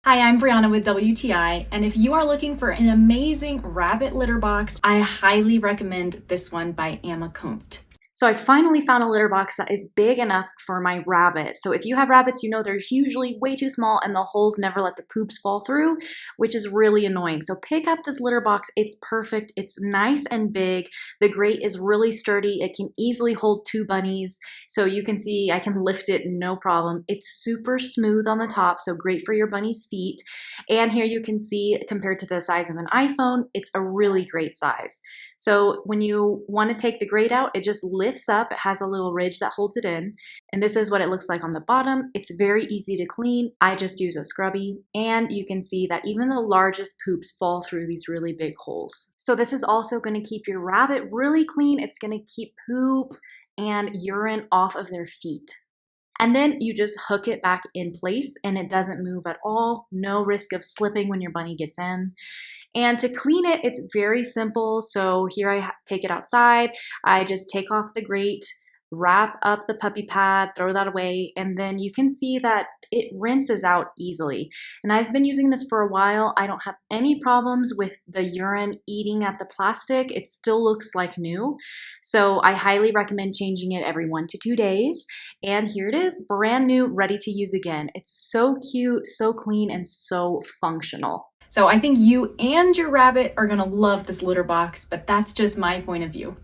Hi, I'm Brianna with WTI, and if you are looking for an amazing rabbit litter box, I highly recommend this one by Amakunft. So I finally found a litter box that is big enough for my rabbit. So if you have rabbits, you know they're usually way too small and the holes never let the poops fall through, which is really annoying. So pick up this litter box. It's perfect. It's nice and big. The grate is really sturdy. It can easily hold 2 bunnies. So you can see I can lift it no problem. It's super smooth on the top, so great for your bunny's feet. And here you can see, compared to the size of an iPhone, it's a really great size. So when you want to take the grate out, it just lifts up. It has a little ridge that holds it in. And this is what it looks like on the bottom. It's very easy to clean. I just use a scrubby. And you can see that even the largest poops fall through these really big holes. So this is also going to keep your rabbit really clean. It's going to keep poop and urine off of their feet. And then you just hook it back in place and it doesn't move at all. No risk of slipping when your bunny gets in. And to clean it, it's very simple. So here I take it outside. I just take off the grate, wrap up the puppy pad, throw that away, and then you can see that it rinses out easily. And I've been using this for a while. I don't have any problems with the urine eating at the plastic. It still looks like new. So I highly recommend changing it every 1 to 2 days. And here it is, brand new, ready to use again. It's so cute, so clean, and so functional. So I think you and your rabbit are gonna love this litter box, but that's just my point of view.